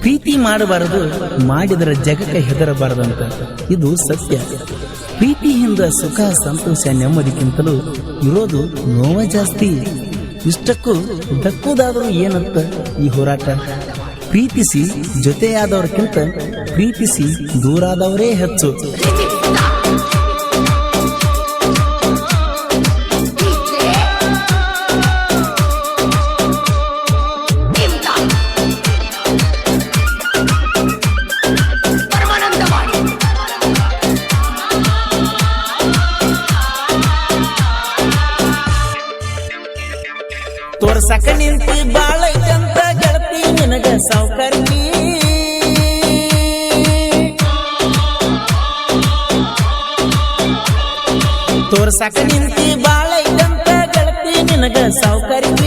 ಪ್ರೀತಿ ಮಾಡಬಾರದು, ಮಾಡಿದರೆ ಜಗಕ್ಕೆ ಹೆದರಬಾರದಂತ. ಇದು ಸತ್ಯ. ಪ್ರೀತಿಯಿಂದ ಸುಖ ಸಂತೋಷ ನೆಮ್ಮದಿಗಿಂತಲೂ ಇರೋದು ನೋವ ಜಾಸ್ತಿ. ಇಷ್ಟಕ್ಕೂ ದಕ್ಕುದಾದರೂ ಏನಂತ ಈ ಹೋರಾಟ. ಪ್ರೀತಿಸಿ ಜೊತೆಯಾದವ್ರಕ್ಕಿಂತ ಪ್ರೀತಿಸಿ ದೂರಾದವರೇ ಹೆಚ್ಚು. ತೋರ್ಸಕ ನಿಂತಿ ಬಾಳೈತಂತ ಗೆಳತಿ ನಿನಗ ಸೌಕರ್ಯ. ತೋರ್ಸಕ ನಿಂತಿ ಬಾಳೈತಂತ ಗೆಳತಿ ನಿನಗ ಸೌಕರ್ಯ.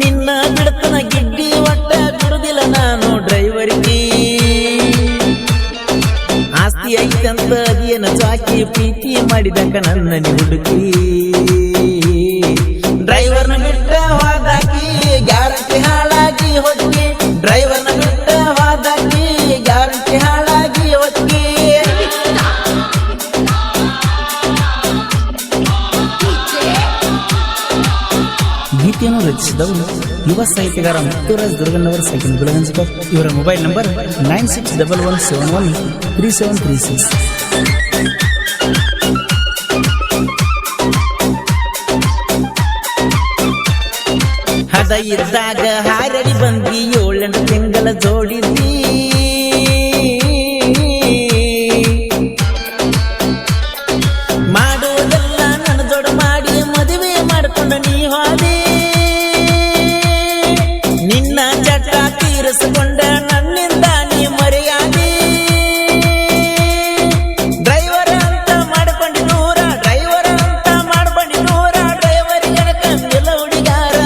ನಿನ್ನ ಬಿಡತನ ಗಿಡ್ಡಿ ಒಟ್ಟ ಬಿಡುದಿಲ್ಲ ನಾನು ಡ್ರೈವರ್ಗಿ. ಆಸ್ತಿ ಐತಂತ ಅದೇನ ಚಾಕಿ ಪ್ರೀತಿ ಮಾಡಿದಕ ನನ್ನ ಹುಡುಕಿ. ಡ್ರೈವರ್ನ ಬಿಟ್ಟ ಹೋದಾಕಿ ಗ್ಯಾರಂಟಿ ಹಾಳಾಗಿ ಹೋಗಿ. ಡ್ರೈವರ್ನ ಬಿಟ್ಟ ಹೋದಾಕಿ ಗ್ಯಾರಂಟಿ ಹಾಳಾಗಿ ಹೋಗಿ. ಗೀತೆಯನ್ನು ರಚಿಸಿದವರು ಯುವ ಸಾಹಿತ್ಯಗಾರ ಮುತ್ತುರಾಜ್ ದುರ್ಗಣ್ಣವರ ಸೆಕೆಂಡ್ ಗುಳಗಂಜಕರ್. ಇವರ ಮೊಬೈಲ್ ನಂಬರ್ 9611713736. ಹದ ಇದ್ದಾಗ ಹಾರಡಿ ಬಂದಿ 7 ತಿಂಗಳ ಜೋಡಿದ್ದಿ. ಮಾಡುವುದೆಲ್ಲ ನನ್ನ ಜೋಡ ಮಾಡಿ ಮದುವೆ ಮಾಡಿಕೊಂಡ ನೀ ಹೋದಿ. ನಿನ್ನ ಚಟ ತೀರಿಸಿಕೊಂಡ ನನ್ನಿಂದ ನೀ ಮರೆಯಾದಿ. ಡ್ರೈವರ್ ಅಂತ ಮಾಡ್ಕೊಂಡಿ ನೂರ, ಡ್ರೈವರ್ ಅಂತ ಮಾಡ್ಕೊಂಡಿ ನೂರ. ಡ್ರೈವರಿಗೆ ಕಮ್ಮಿಲ್ಲ ಹುಡುಗಾರ.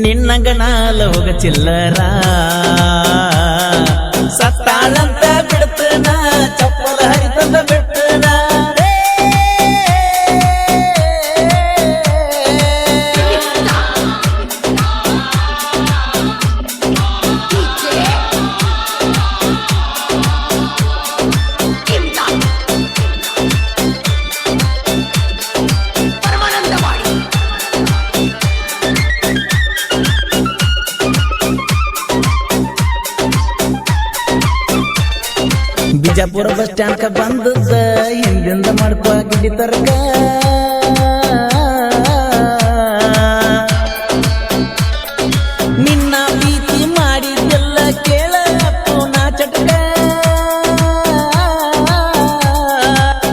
ನಿನ್ನಂಗ ನಾಲ ಹೋಗ ಚಿಲ್ಲರ. ಸತ್ತಾಳಂತ ಬಿಡ್ತನ ಚಪ್ಪಲ ಹರಿತಂದ ಬಿಡ್ತನ. ಬಿಜಾಪುರ ಬಸ್ ಸ್ಟ್ಯಾಂಡ್ ಬಂದದ ಹಿಂದಿಂದ ಮಾಡ್ಕೊ ಗಿಡ್ಡಿ ತರ್ಕ. ನಿನ್ನ ಪ್ರೀತಿ ಮಾಡಿದ್ದೆಲ್ಲ ಕೇಳತ್ತು ನಾ ಚಟಕ.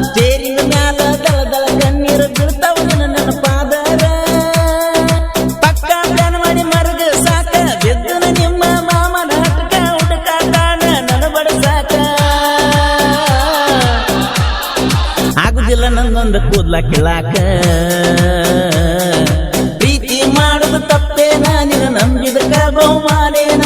ಸ್ಟೇರಿಂಗ್ ಮ್ಯಾಲ ದಳ ದಳ ಕಣ್ಣೀರು ಬೀಳ್ತಾವ ನನ್ನ ಪಾದರ. ಪಕ್ಕ ಪ್ಲಾನ್ ಮಾಡಿ ಮರಗ ಸಾಕ ಬಿದ್ದನ ನಿಮ್ಮ ಮಾಮನ ಹಟ್ಕ. ಹುಡುಕಾಟಾನ ನನ್ನ ಬಡಸಾಕ. ಆಗುದಿಲ್ಲ ನಂದೊಂದು ಕೂದ್ಲ ಕಿಳಾಕ. ಪ್ರೀತಿ ಮಾಡುದು ತಪ್ಪೇನ ನಿನ್ನ ನಂಬಿದಕ ಬಹುಮಾನೇನ.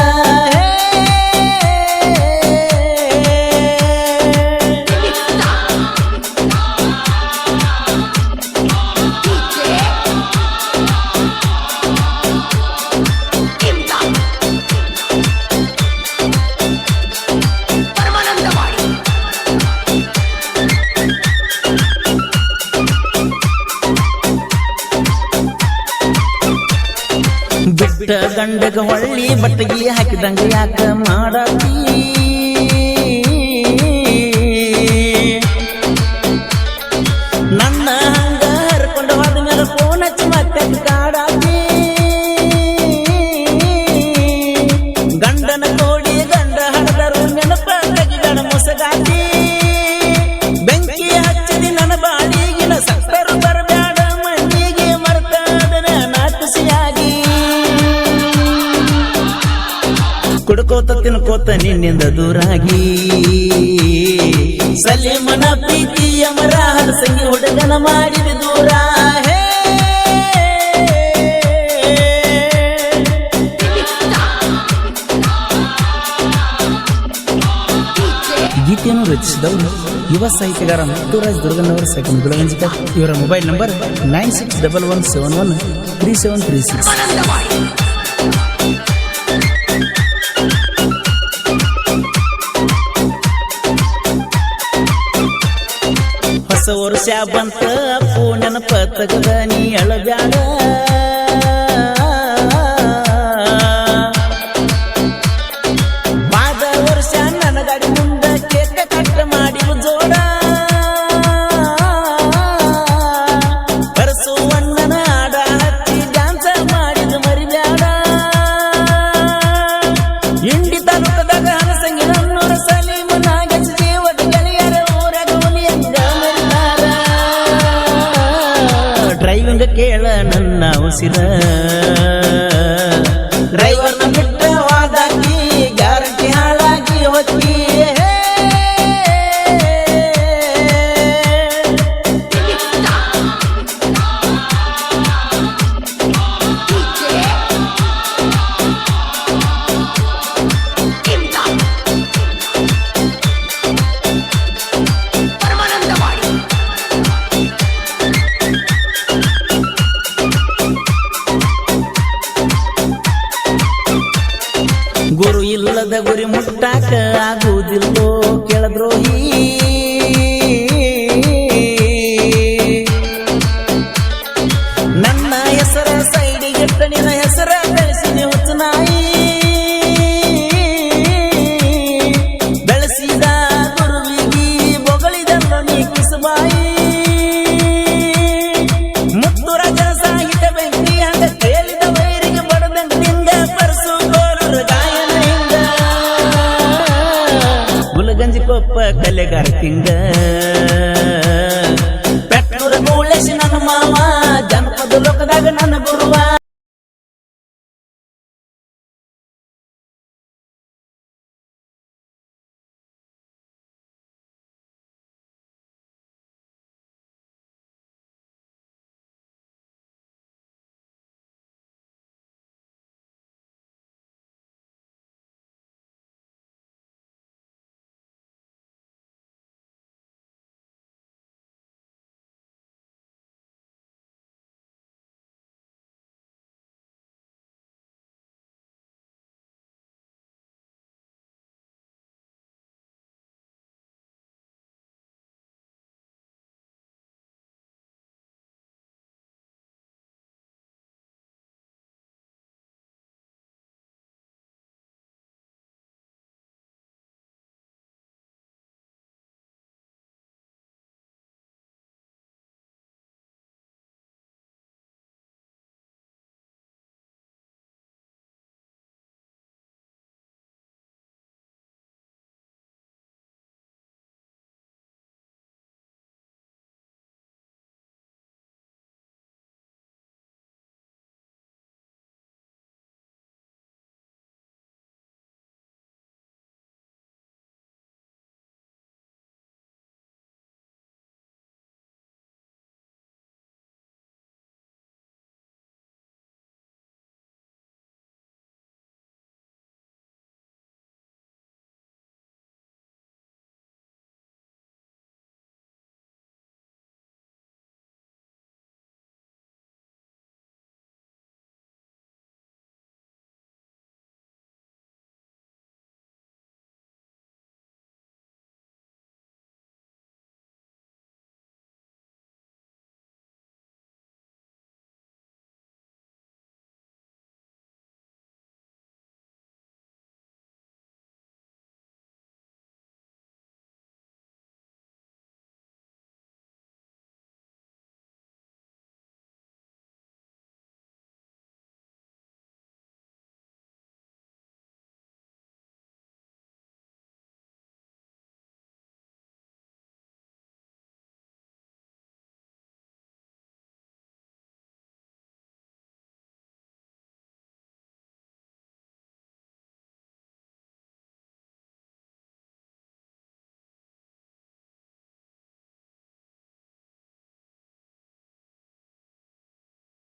ಬಿಟ್ಟ ಗಂಡಗ ಹೊಳ್ಳಿ ಬಟ್ಟಗಿ ಹಾಕಿದಂಗ ಯಾಕ ಮಾಡತಿ. ನನ್ನ ಹಂಗ ಹರ್ಕೊಂಡು ಹೋದ ಮೇಲೆ ಫೋನ್ ಹಚ್ಚಿ ಮತ್ತೆ ಕಾಡಾತಿ. ಗಂಡನ ಕೋಡಿ ಗಂಡ ಹಡದರು ನೆನಪ ತೆಗಿಗಣ ಮುಸಗಾತಿ. ಬೆಂಕಿ ಹಚ್ಚಿದಿ ನನ್ನ ಬಾಡಿಗಿನ ಸತ್ತರು ಬರಬ್ಯಾಡ ಮಣ್ಣಿಗೆ ಮರ್ತಾದನ ನಾಕುಸಿಯಾಗಿ. ಕುಡ್ಕೋತ ತಿನ್ಕೋತ ನಿನ್ನಿಂದ ದೂರಾಗಿ. ಸಲೀಮನ ಪ್ರೀತಿಯ ಮರ ಹಲಸಂಗಿ ಹುಡುಗನ ಮಾಡಿದ ದೂರ. ಗೀತೆಯನ್ನು ರಚಿಸಿದವರು ಯುವ ಸಾಹಿತ್ಯಗಾರ ಮುತ್ತುರಾಜ್ ದುರ್ಗನ್ನವರ ಸೆಕೆಂಡ್ ಗುಲಗಂಜಿಕ. ಇವರ ಮೊಬೈಲ್ ನಂಬರ್ 9611713736. ಹೊಸ ವರ್ಷ ಬಂತ ಅಪ್ಪು ನೆನಪ ತಗದ ನೀ ಅಳಬ್ಯಾಡ. ಬಾದ ವರ್ಷ ನನ್ನ ಗಾಡಿ ಮುಂದ ಕೇಕ ಕಟ್ಟ ಮಾಡಿ ಜೋಡ. ಪರಸುವಣ್ಣನ ಆಡ ಹಚ್ಚಿ ಡ್ಯಾನ್ಸ ಮಾಡಿದ ಮರಿಬ್ಯಾಡ. ಇಂಡಿ ತಾಲೂಕದಾಗ ಹನಸಂಗಿ ನನ್ನೂರ ಸಲೀಮ ನಾಗೇಶ್ ಜೀವದ ಗೆಳೆಯರ ಊರಾಗ ಹುಲಿಯಂಗ ಮರಿದಾರ. ಡ್ರೈವಿಂಗ್ ಕೇಳ ನನ್ನ ಉಸಿರ, ಡ್ರೈವರ್ನ ಬಿಟ್ಟ ವಾದಾಕಿ ಗ್ಯಾರಂಟಿ ಹಾಳಾಗಿ ಹೊಕ್ಕಿ. ಗುರು ಇಲ್ಲದ ಗುರಿ ಮುಟ್ಟಾಕ ಆಗುವುದಿಲ್ಲೋ ಕೆಳದ್ರೋಹಿ. ನನ್ನ ಹೆಸರ ಸೈಡಿಗಿಟ್ಟ ನಿನ್ನ ಹೆಸರ ಬೆಳೆಸಿದೆ ಹುಚ್ಚು ನಾಯಿ. ಬೆಳೆಸಿದ ಗುರುವಿಗಿ ಬೊಗಳಿದಲ್ಲೋ ನೀ ಕಿಸಬಾಯಿ. ಮುತ್ತುರಾಜನ ಸಾಹಿತ್ಯ ಬೆಂಕಿ ಹಂಗ ಕೇಳಿದ ವೈರಿಗೆ ಬಡದಂಗ ನಿಂಗ ಪರಸು ಗೋಲುರ ಗಾಯನ ಹಿಂಗ. ಗುಲಗಂಜಿ ಕೊಪ್ಪ ಕಲೆಗಾರ ಕಿಂಗ. ಪೆಟ್ನೂರ ಮೂಳೇಶ್ ನನ್ನ ಮಾವ, ಜನಪದ ಲೋಕದಾಗ ನನ್ನ ಗುರುವ.